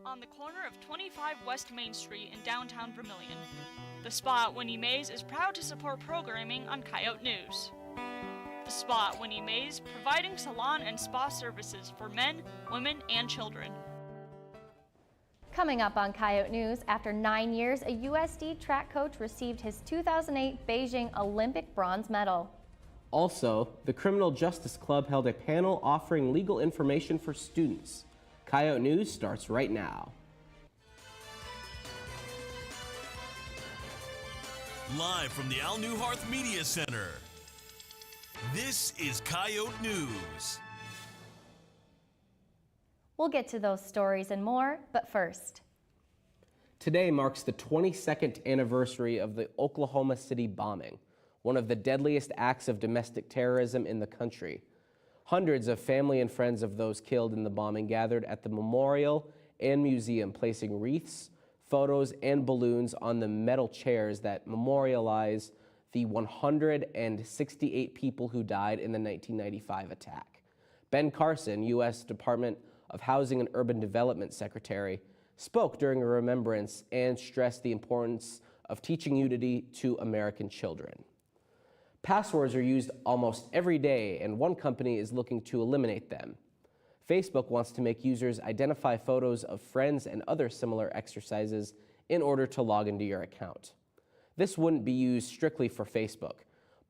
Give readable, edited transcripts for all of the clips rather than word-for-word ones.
on the corner of 25 West Main Street in downtown Vermilion. The Spa at Winnie Mae's is proud to support programming on Coyote News. The Spa at Winnie Mae's, providing salon and spa services for men, women, and children. Coming up on Coyote News, after 9 years, a USD track coach received his 2008 Beijing Olympic bronze medal. Also, the Criminal Justice Club held a panel offering legal information for students. Coyote News starts right now. Live from the Al Newharth Media Center, this is Coyote News. We'll get to those stories and more, but first. Today marks the 22nd anniversary of the Oklahoma City bombing, one of the deadliest acts of domestic terrorism in the country. Hundreds of family and friends of those killed in the bombing gathered at the memorial and museum, placing wreaths, photos, and balloons on the metal chairs that memorialize the 168 people who died in the 1995 attack. Ben Carson, U.S. Department of Housing and Urban Development Secretary, spoke during a remembrance and stressed the importance of teaching unity to American children. Passwords are used almost every day, and one company is looking to eliminate them. Facebook wants to make users identify photos of friends and other similar exercises in order to log into your account. This wouldn't be used strictly for Facebook,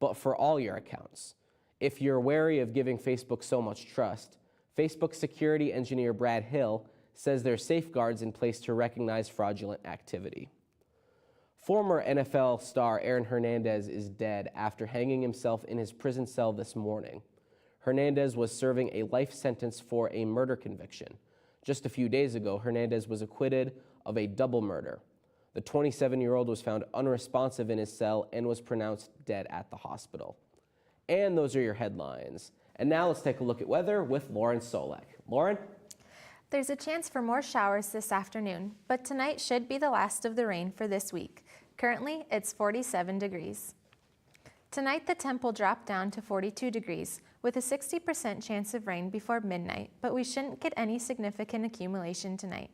but for all your accounts. If you're wary of giving Facebook so much trust, Facebook security engineer Brad Hill says there are safeguards in place to recognize fraudulent activity. Former NFL star Aaron Hernandez is dead after hanging himself in his prison cell this morning. Hernandez was serving a life sentence for a murder conviction. Just a few days ago, Hernandez was acquitted of a double murder. The 27-year-old was found unresponsive in his cell and was pronounced dead at the hospital. And those are your headlines. And now let's take a look at weather with Lauren Solek. Lauren? There's a chance for more showers this afternoon, but tonight should be the last of the rain for this week. Currently, it's 47 degrees. Tonight, the temp will drop down to 42 degrees, with a 60% chance of rain before midnight, but we shouldn't get any significant accumulation tonight.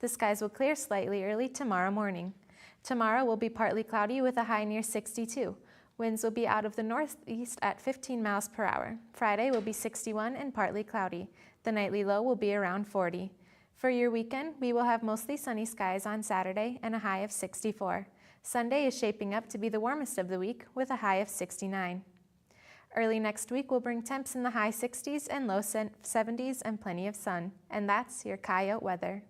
The skies will clear slightly early tomorrow morning. Tomorrow will be partly cloudy with a high near 62. Winds will be out of the northeast at 15 miles per hour. Friday will be 61 and partly cloudy. The nightly low will be around 40. For your weekend, we will have mostly sunny skies on Saturday and a high of 64. Sunday is shaping up to be the warmest of the week with a high of 69. Early next week will bring temps in the high 60s and low 70s and plenty of sun. And that's your Coyote weather.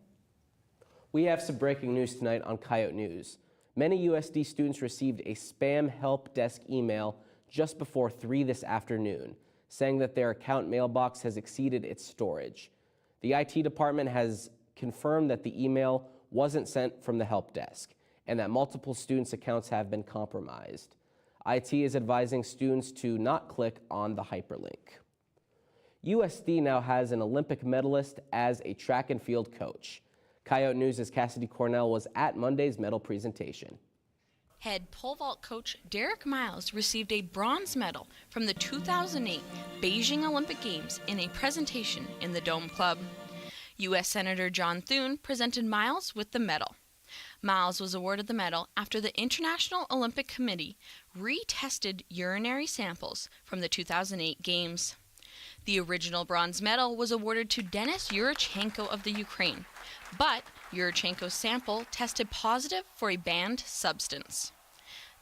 We have some breaking news tonight on Coyote News. Many USD students received a spam help desk email just before 3 this afternoon, saying that their account mailbox has exceeded its storage. The IT department has confirmed that the email wasn't sent from the help desk and that multiple students' accounts have been compromised. IT is advising students to not click on the hyperlink. USD now has an Olympic medalist as a track and field coach. Coyote News' Cassidy Cornell was at Monday's medal presentation. Head pole vault coach Derek Miles received a bronze medal from the 2008 Beijing Olympic Games in a presentation in the Dome Club. U.S. Senator John Thune presented Miles with the medal. Miles was awarded the medal after the International Olympic Committee retested urinary samples from the 2008 Games. The original bronze medal was awarded to Denis Yurchenko of the Ukraine, but Yurchenko's sample tested positive for a banned substance.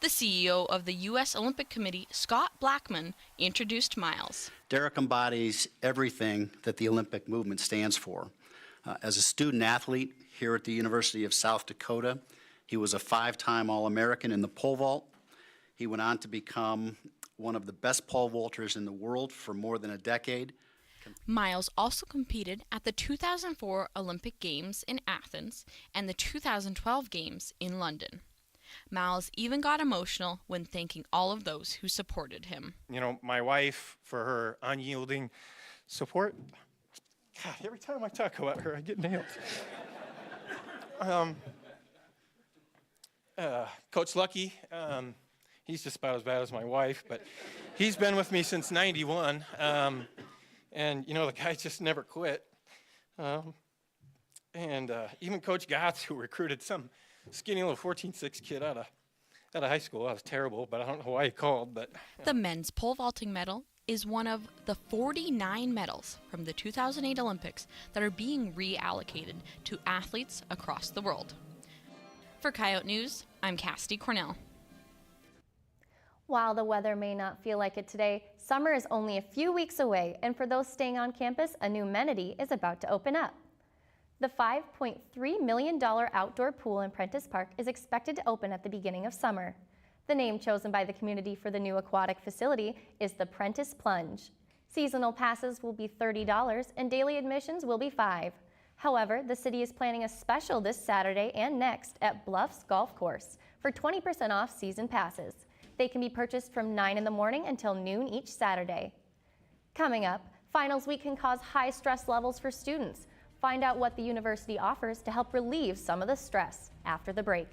The CEO of the U.S. Olympic Committee, Scott Blackman, introduced Miles. Derek embodies everything that the Olympic movement stands for. As a student athlete here at the University of South Dakota, he was a 5-time All-American in the pole vault. He went on to become one of the best pole vaulters in the world for more than a decade. Miles also competed at the 2004 Olympic Games in Athens and the 2012 Games in London. Miles even got emotional when thanking all of those who supported him. You know, my wife for her unyielding support. God, every time I talk about her, I get nailed. Coach Lucky, he's just about as bad as my wife, but he's been with me since '91. And, you know, the guy just never quit. And even Coach Gotts, who recruited some skinny little 14'6" kid out of high school. That was terrible, but I don't know why he called. But The men's pole vaulting medal is one of the 49 medals from the 2008 Olympics that are being reallocated to athletes across the world. For Coyote News, I'm Cassidy Cornell. While the weather may not feel like it today, summer is only a few weeks away, and for those staying on campus, a new amenity is about to open up. The $5.3 million outdoor pool in Prentice Park is expected to open at the beginning of summer. The name chosen by the community for the new aquatic facility is the Prentice Plunge. Seasonal passes will be $30 and daily admissions will be $5. However, the city is planning a special this Saturday and next at Bluffs Golf Course for 20% off season passes. They can be purchased from 9 in the morning until noon each Saturday. Coming up, finals week can cause high stress levels for students. Find out what the university offers to help relieve some of the stress after the break.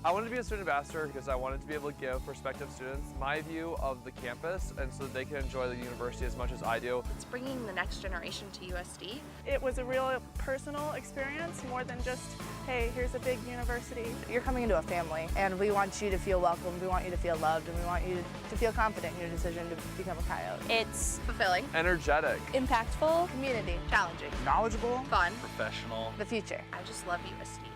I wanted to be a student ambassador because I wanted to be able to give prospective students my view of the campus and so that they can enjoy the university as much as I do. It's bringing the next generation to USD. It was a real personal experience more than just, hey, here's a big university. You're coming into a family and we want you to feel welcome, we want you to feel loved, and we want you to feel confident in your decision to become a Coyote. It's fulfilling, Energetic, Impactful, Community, challenging, knowledgeable, fun, professional, the future. I just love USD.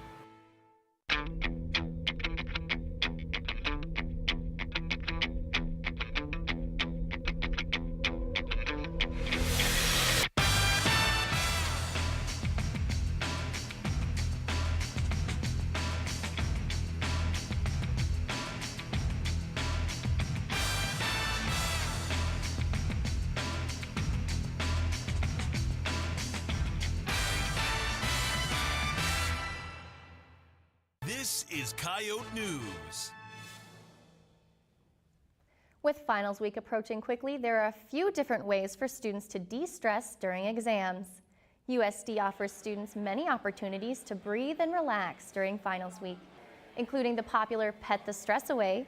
This is Coyote News. With finals week approaching quickly, there are a few different ways for students to de-stress during exams. USD offers students many opportunities to breathe and relax during finals week, including the popular Pet the Stress Away.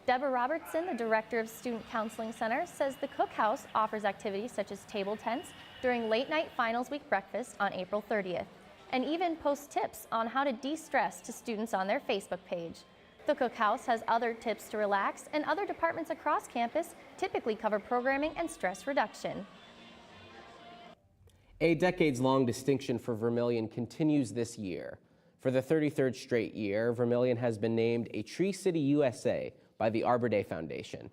Deborah Robertson, the director of Student Counseling Center, says the Cookhouse offers activities such as table tents during late-night finals week breakfast on April 30th, and even posts tips on how to de-stress to students on their Facebook page. The Cookhouse has other tips to relax, and other departments across campus typically cover programming and stress reduction. A decades-long distinction for Vermilion continues this year. For the 33rd straight year, Vermilion has been named a Tree City USA by the Arbor Day Foundation.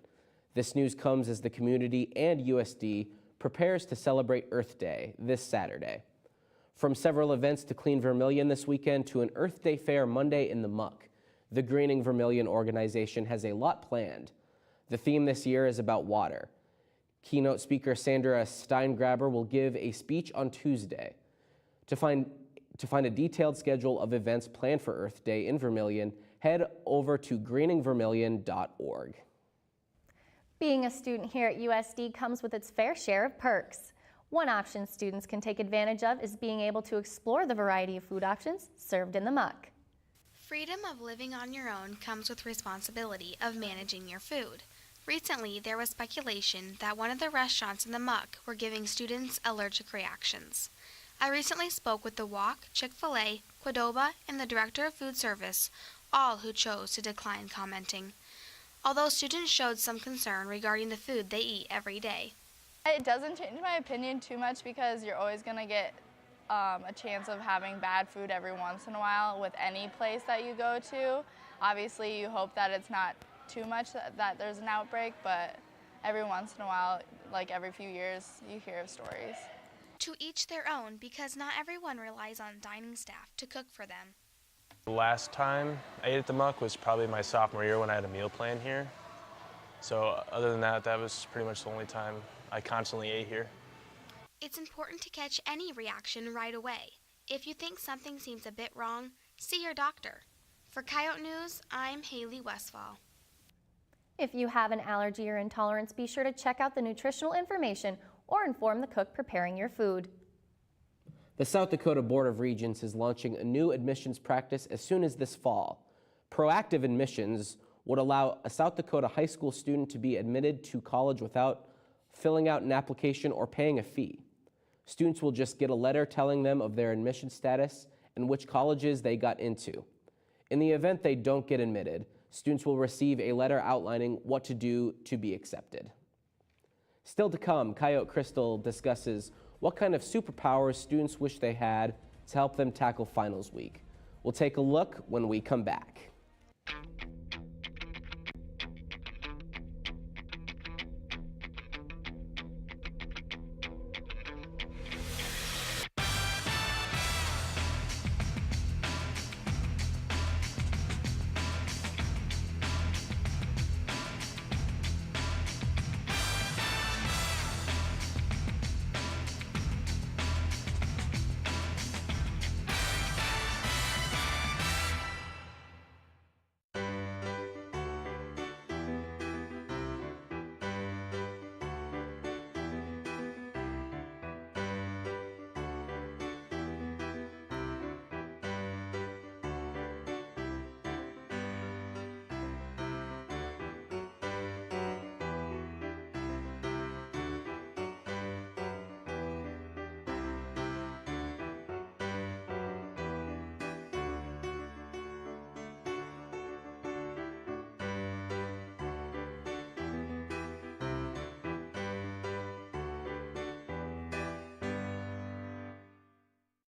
This news comes as the community and USD prepares to celebrate Earth Day this Saturday. From several events to clean Vermilion this weekend to an Earth Day fair Monday in the Muck, the Greening Vermilion organization has a lot planned. The theme this year is about water. Keynote speaker Sandra Steingraber will give a speech on Tuesday. To find a detailed schedule of events planned for Earth Day in Vermilion, head over to greeningvermilion.org. Being a student here at USD comes with its fair share of perks. One option students can take advantage of is being able to explore the variety of food options served in the Muck. Freedom of living on your own comes with responsibility of managing your food. Recently, there was speculation that one of the restaurants in the Muck were giving students allergic reactions. I recently spoke with the Wok, Chick-fil-A, Qdoba, and the Director of Food Service, all who chose to decline commenting. Although students showed some concern regarding the food they eat every day. It doesn't change my opinion too much because you're always going to get a chance of having bad food every once in a while with any place that you go to. Obviously, you hope that it's not too much that there's an outbreak, but every once in a while, like every few years, you hear of stories. To each their own, because not everyone relies on dining staff to cook for them. The last time I ate at the Muck was probably my sophomore year when I had a meal plan here. So other than that, that was pretty much the only time I constantly ate here. It's important to catch any reaction right away. If you think something seems a bit wrong, see your doctor. For Coyote News, I'm Haley Westfall. If you have an allergy or intolerance, be sure to check out the nutritional information or inform the cook preparing your food. The South Dakota Board of Regents is launching a new admissions practice as soon as this fall. Proactive admissions would allow a South Dakota high school student to be admitted to college without filling out an application or paying a fee. Students will just get a letter telling them of their admission status and which colleges they got into. In the event they don't get admitted, students will receive a letter outlining what to do to be accepted. Still to come, Coyote Crystal discusses what kind of superpowers students wish they had to help them tackle finals week. We'll take a look when we come back.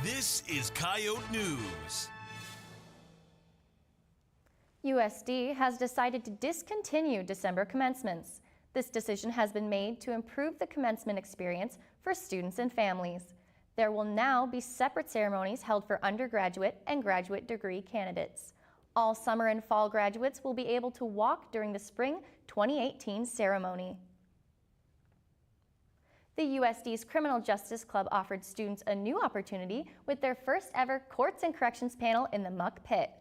This is Coyote News. USD has decided to discontinue December commencements. This decision has been made to improve the commencement experience for students and families. There will now be separate ceremonies held for undergraduate and graduate degree candidates. All summer and fall graduates will be able to walk during the spring 2018 ceremony. The USD's Criminal Justice Club offered students a new opportunity with their first ever Courts and Corrections panel in the Muck Pit.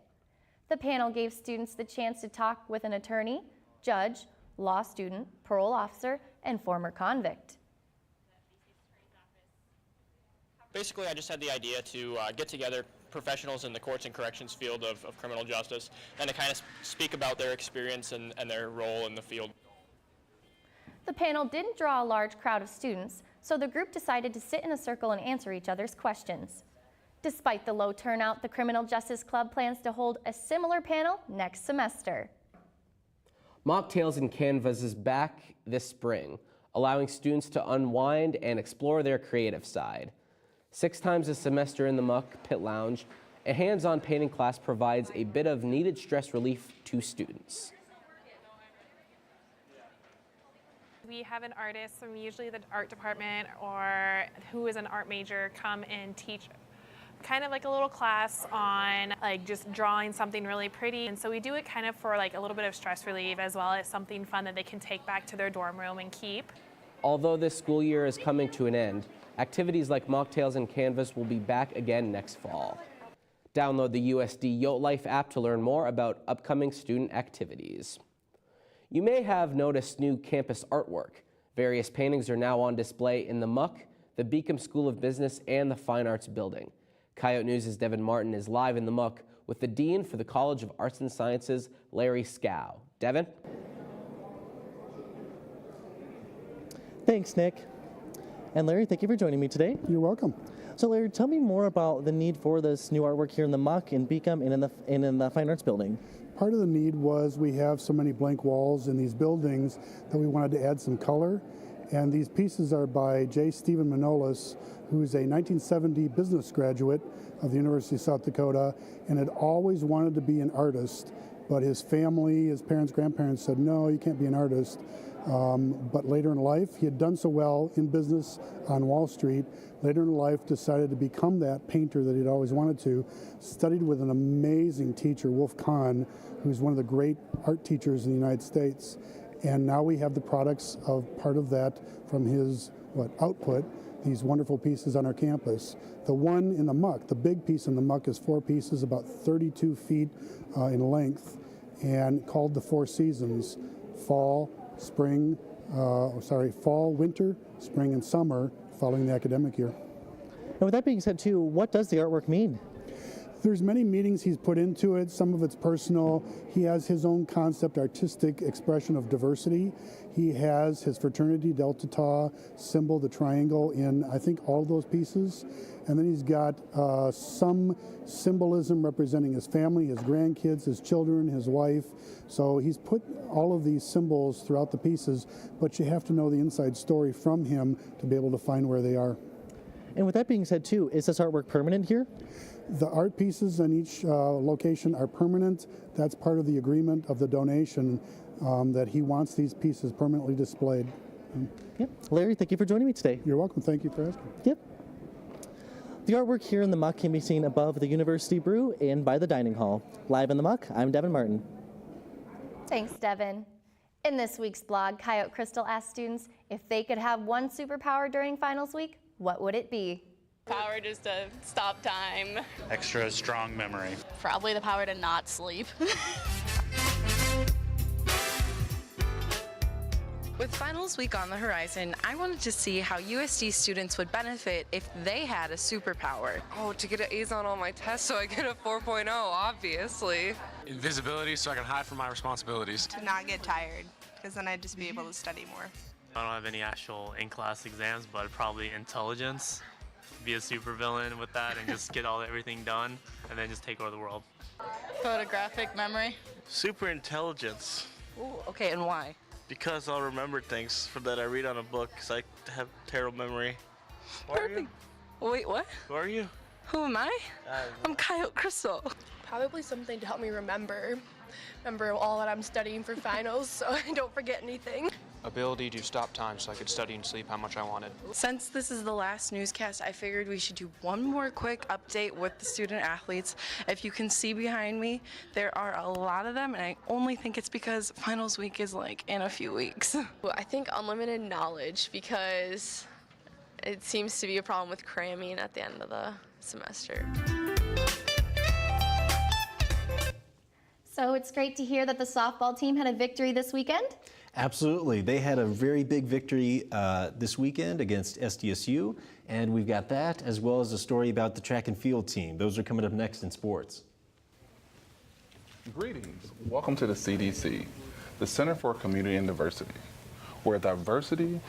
The panel gave students the chance to talk with an attorney, judge, law student, parole officer, and former convict. Basically, I just had the idea to get together professionals in the courts and corrections field of criminal justice and to kind of speak about their experience and their role in the field. The panel didn't draw a large crowd of students, so the group decided to sit in a circle and answer each other's questions. Despite the low turnout, the Criminal Justice Club plans to hold a similar panel next semester. Mocktails and Canvas is back this spring, allowing students to unwind and explore their creative side. 6 times a semester in the Muck Pit Lounge, a hands-on painting class provides a bit of needed stress relief to students. We have an artist from usually the art department or who is an art major come and teach kind of like a little class on like just drawing something really pretty. And so we do it kind of for like a little bit of stress relief as well as something fun that they can take back to their dorm room and keep. Although this school year is coming to an end, activities like Mocktails and Canvas will be back again next fall. Download the USD Yote Life app to learn more about upcoming student activities. You may have noticed new campus artwork. Various paintings are now on display in the Muck, the Beacom School of Business, and the Fine Arts Building. Coyote News' Devin Martin is live in the Muck with the Dean for the College of Arts and Sciences, Larry Scow. Devin? Thanks, Nick. And Larry, thank you for joining me today. You're welcome. So Larry, tell me more about the need for this new artwork here in the Muck, in Beacom, and in the Fine Arts Building. Part of the need was we have so many blank walls in these buildings that we wanted to add some color. And these pieces are by J. Stephen Manolis, who's a 1970 business graduate of the University of South Dakota and had always wanted to be an artist. But his family, his parents, grandparents said, no, you can't be an artist. But later in life, he had done so well in business on Wall Street, later in life decided to become that painter that he'd always wanted to, studied with an amazing teacher, Wolf Kahn, who's one of the great art teachers in the United States. And now we have the products of part of that from his output, these wonderful pieces on our campus. The one in the Muck, the big piece in the Muck is 4 pieces, about 32 feet in length, and called the 4 seasons: fall, winter, spring, and summer, following the academic year. And with that being said, too, what does the artwork mean? There's many meetings he's put into it. Some of it's personal. He has his own concept, artistic expression of diversity. He has his fraternity Delta Tau symbol, the triangle, in I think all of those pieces. And then he's got some symbolism representing his family, his grandkids, his children, his wife. So he's put all of these symbols throughout the pieces, but you have to know the inside story from him to be able to find where they are. And with that being said, too, is this artwork permanent here? The art pieces in each location are permanent. That's part of the agreement of the donation, that he wants these pieces permanently displayed. Yep. Larry, thank you for joining me today. You're welcome. Thank you for asking. Yep. The artwork here in the muck can be seen above the University Brew and by the dining hall. Live in the muck, I'm Devin Martin. Thanks, Devin. In this week's blog, Coyote Crystal asked students if they could have one superpower during finals week, what would it be? Power just to stop time. Extra strong memory. Probably the power to not sleep. With finals week on the horizon, I wanted to see how USD students would benefit if they had a superpower. Oh, to get an A's on all my tests so I get a 4.0, obviously. Invisibility so I can hide from my responsibilities. To not get tired, because then I'd just be able to study more. I don't have any actual in-class exams, but probably intelligence. Be a supervillain with that and just get everything done and then just take over the world. Photographic memory. Super intelligence. Ooh, okay, and why? Because I'll remember things that I read on a book, because I have terrible memory. Perfect. Wait, what? Who are you? Who am I? I'm Coyote Crystal. Probably something to help me remember all that I'm studying for finals so I don't forget anything. Ability to stop time so I could study and sleep how much I wanted. Since this is the last newscast, I figured we should do one more quick update with the student athletes. If you can see behind me, there are a lot of them, and I only think it's because finals week is like in a few weeks. Well, I think unlimited knowledge, because it seems to be a problem with cramming at the end of the semester. So it's great to hear that the softball team had a victory this weekend. Absolutely. They had a very big victory this weekend against SDSU, and we've got that as well as a story about the track and field team. Those are coming up next in sports. Greetings. Welcome to the CDC, the Center for Community and Diversity, where diversity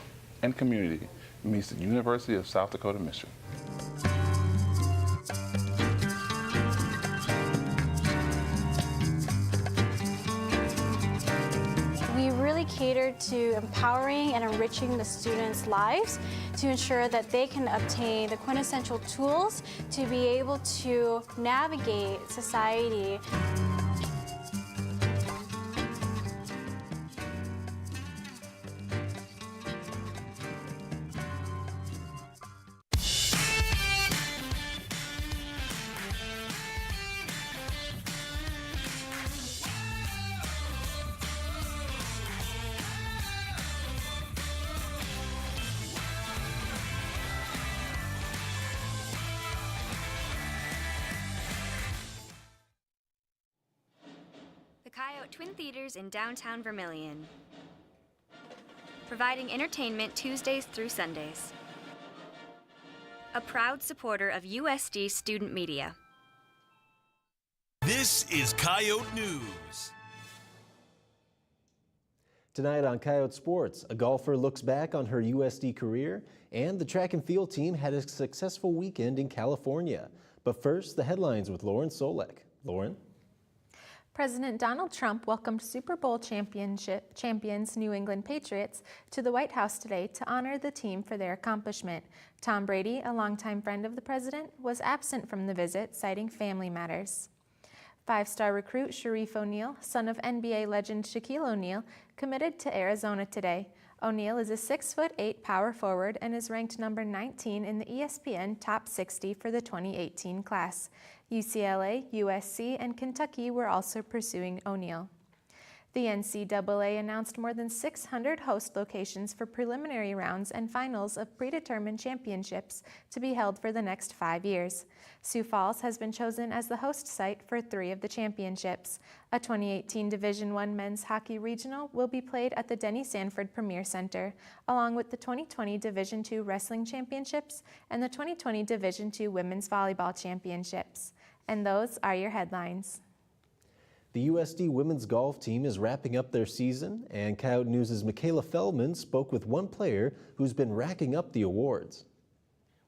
and community meets the University of South Dakota Mission. Cater to empowering and enriching the students' lives to ensure that they can obtain the quintessential tools to be able to navigate society. Coyote Twin Theaters in downtown Vermilion, providing entertainment Tuesdays through Sundays. A proud supporter of USD student media. This is Coyote News. Tonight on Coyote Sports, a golfer looks back on her USD career, and the track and field team had a successful weekend in California. But first, the headlines with Lauren Solek. Lauren? President Donald Trump welcomed Super Bowl champions New England Patriots to the White House today to honor the team for their accomplishment. Tom Brady, a longtime friend of the president, was absent from the visit, citing family matters. Five-star recruit Sharif O'Neal, son of NBA legend Shaquille O'Neal, committed to Arizona today. O'Neal is a 6'8" power forward and is ranked number 19 in the ESPN Top 60 for the 2018 class. UCLA, USC, and Kentucky were also pursuing O'Neal. The NCAA announced more than 600 host locations for preliminary rounds and finals of predetermined championships to be held for the next 5 years. Sioux Falls has been chosen as the host site for 3 of the championships. A 2018 Division I men's hockey regional will be played at the Denny Sanford Premier Center, along with the 2020 Division II wrestling championships and the 2020 Division II women's volleyball championships. And those are your headlines. The USD women's golf team is wrapping up their season, and Coyote News' Michaela Feldman spoke with one player who's been racking up the awards.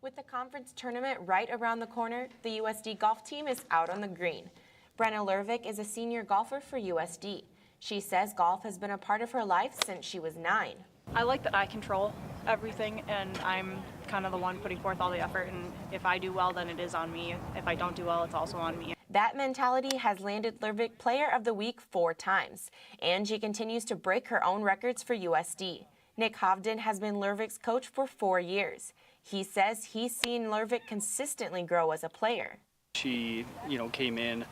With the conference tournament right around the corner, the USD golf team is out on the green. Brenna Lervik is a senior golfer for USD. She says golf has been a part of her life since she was 9. I like that I control everything, and I'm kind of the one putting forth all the effort, and if I do well, then it is on me. If I don't do well, it's also on me. That mentality has landed Lervik Player of the Week 4 times, and she continues to break her own records for USD. Nick Hovden has been Lervik's coach for 4 years. He says he's seen Lervik consistently grow as a player. She, came in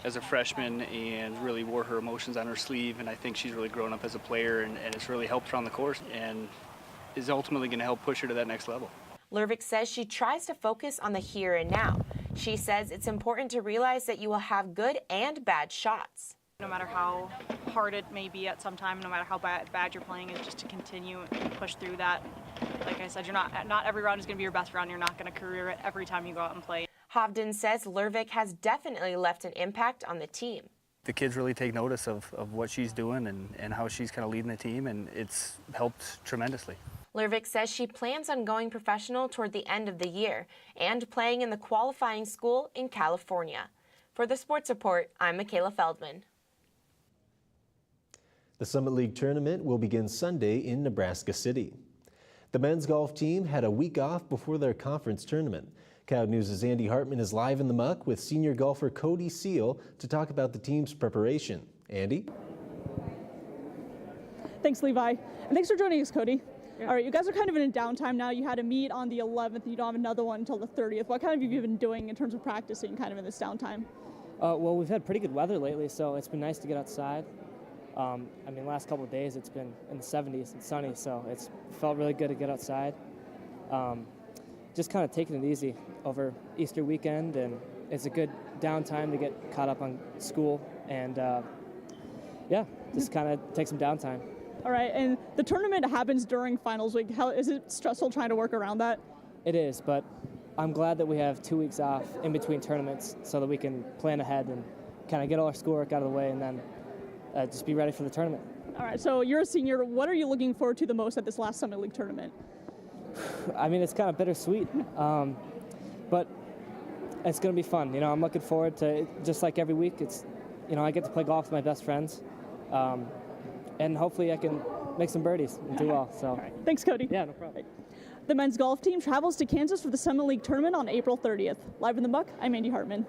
as a freshman and really wore her emotions on her sleeve, and I think she's really grown up as a player, and it's really helped her on the course and is ultimately going to help push her to that next level. Lervik says she tries to focus on the here and now. She says it's important to realize that you will have good and bad shots. No matter how hard it may be at some time, no matter how bad you're playing, is just to continue and push through that. Like I said, not every round is going to be your best round. You're not going to career it every time you go out and play. Hovden says Lervik has definitely left an impact on the team. The kids really take notice of what she's doing and how she's kind of leading the team, and it's helped tremendously. Lervik says she plans on going professional toward the end of the year and playing in the qualifying school in California. For the Sports Report, I'm Michaela Feldman. The Summit League tournament will begin Sunday in Nebraska City. The men's golf team had a week off before their conference tournament. Coyote News' Andy Hartman is live in the muck with senior golfer Cody Seal to talk about the team's preparation. Andy? Thanks, Levi. And thanks for joining us, Cody. Yeah. All right, you guys are kind of in a downtime now. You had a meet on the 11th, and you don't have another one until the 30th. What kind of have you been doing in terms of practicing kind of in this downtime? Well, we've had pretty good weather lately, so it's been nice to get outside. Last couple of days it's been in the 70s and sunny, so it's felt really good to get outside. Just kind of taking it easy over Easter weekend, and it's a good downtime to get caught up on school, and just kind of take some downtime. All right, and the tournament happens during finals week. How is it stressful trying to work around that? It is, but I'm glad that we have 2 weeks off in between tournaments so that we can plan ahead and kind of get all our schoolwork out of the way, and then just be ready for the tournament. All right, so you're a senior. What are you looking forward to the most at this last Summit League tournament? It's kind of bittersweet, but it's going to be fun. I'm looking forward to it, just like every week. It's, I get to play golf with my best friends, and hopefully I can make some birdies and do well. So, right. Thanks, Cody. Yeah, no problem. The men's golf team travels to Kansas for the Summit League tournament on April 30th. Live in the muck, I'm Andy Hartman.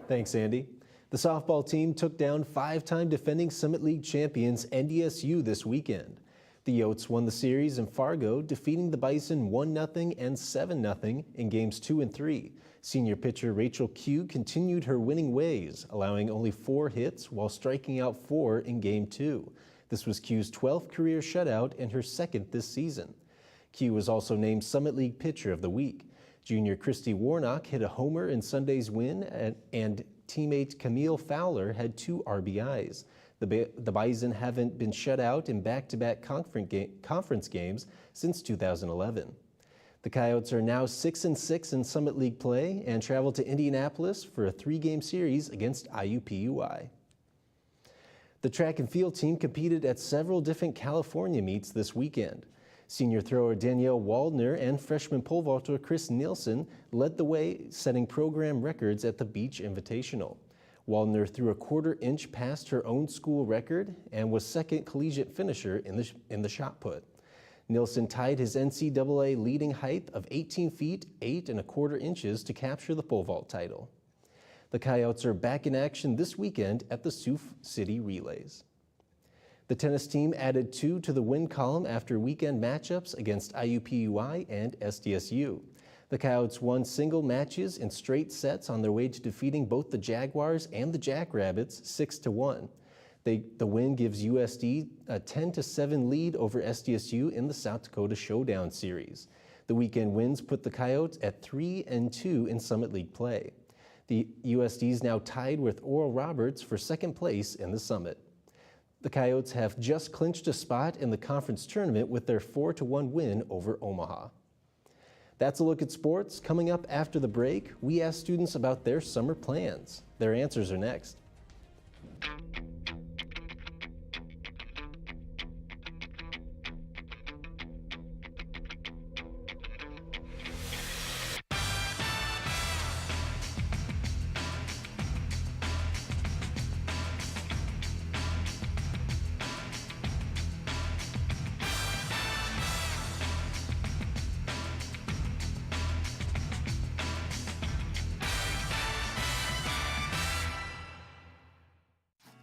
Thanks, Andy. The softball team took down 5-time defending Summit League champions NDSU this weekend. The Yotes won the series in Fargo, defeating the Bison 1-0 and 7-0 in games 2 and 3. Senior pitcher Rachel Q continued her winning ways, allowing only 4 hits while striking out 4 in game 2. This was Q's 12th career shutout and her 2nd this season. Q was also named Summit League Pitcher of the Week. Junior Christy Warnock hit a homer in Sunday's win, and teammate Camille Fowler had 2 RBIs. The Bison haven't been shut out in back-to-back conference games since 2011. The Coyotes are now 6-6 in Summit League play and travel to Indianapolis for a 3-game series against IUPUI. The track and field team competed at several different California meets this weekend. Senior thrower Danielle Waldner and freshman pole vaulter Chris Nielsen led the way, setting program records at the Beach Invitational. Waldner threw a 1/4 inch past her own school record and was second collegiate finisher in the shot put. Nielsen tied his NCAA leading height of 18 feet 8 1/4 inches to capture the pole vault title. The Coyotes are back in action this weekend at the Sioux City Relays. The tennis team added 2 to the win column after weekend matchups against IUPUI and SDSU. The Coyotes won single matches in straight sets on their way to defeating both the Jaguars and the Jackrabbits 6-1. The win gives USD a 10-7 lead over SDSU in the South Dakota Showdown Series. The weekend wins put the Coyotes at 3-2 in Summit League play. The USD is now tied with Oral Roberts for second place in the Summit. The Coyotes have just clinched a spot in the conference tournament with their 4-1 win over Omaha. That's a look at sports. Coming up after the break, we ask students about their summer plans. Their answers are next.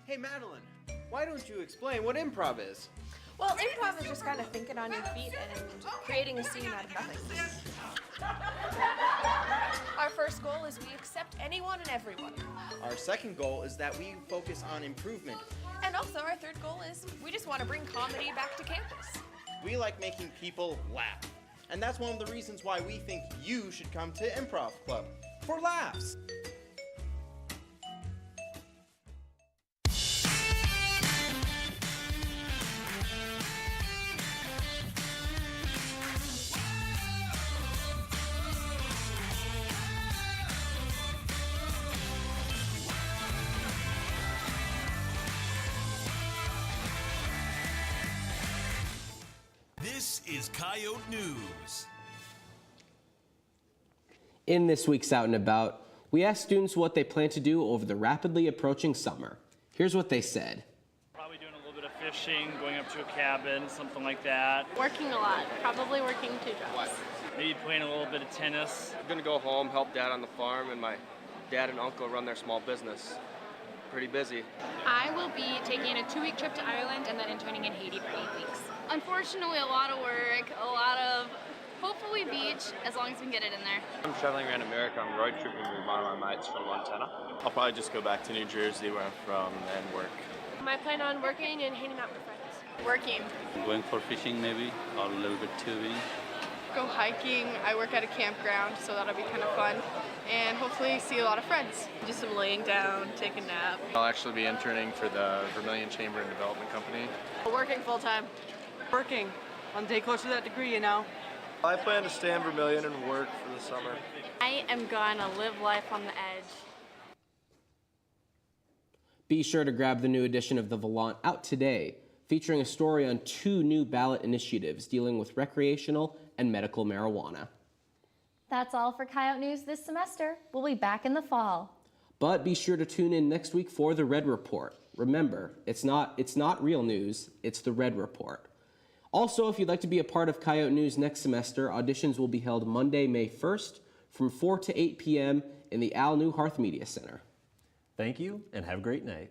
Hey Madeline, why don't you explain what improv is? Well, improv is just kind of thinking on your feet and creating a scene out of nothing. Our first goal is we accept anyone and everyone. Our second goal is that we focus on improvement. And also our third goal is we just want to bring comedy back to campus. We like making people laugh. And that's one of the reasons why we think you should come to Improv Club, for laughs. This is Coyote News. In this week's Out and About, we asked students what they plan to do over the rapidly approaching summer. Here's what they said. Probably doing a little bit of fishing, going up to a cabin, something like that. Working a lot, probably working 2 jobs. Maybe playing a little bit of tennis. I'm gonna go home, help Dad on the farm, and my dad and uncle run their small business. Pretty busy. I will be taking a 2-week trip to Ireland and then interning in Haiti for 8 weeks. Unfortunately, a lot of work, a lot of hopefully beach, as long as we can get it in there. I'm traveling around America. I'm road tripping with one of my mates from Montana. I'll probably just go back to New Jersey, where I'm from, and work. I plan on working and hanging out with friends. Working. Going for fishing maybe, or a little bit tubing. Go hiking. I work at a campground, so that'll be kind of fun. And hopefully see a lot of friends. Do some laying down, take a nap. I'll actually be interning for the Vermilion Chamber and Development Company. Working full time. Working. One day closer to that degree, you know. I plan to stay in Vermilion and work for the summer. I am gonna live life on the edge. Be sure to grab the new edition of The Volant out today, featuring a story on 2 new ballot initiatives dealing with recreational and medical marijuana. That's all for Coyote News this semester. We'll be back in the fall. But be sure to tune in next week for the Red Report. Remember, it's not real news, it's the Red Report. Also, if you'd like to be a part of Coyote News next semester, auditions will be held Monday, May 1st from 4 to 8 p.m. in the Al Newharth Media Center. Thank you, and have a great night.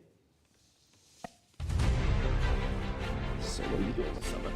So what are you doing this summer?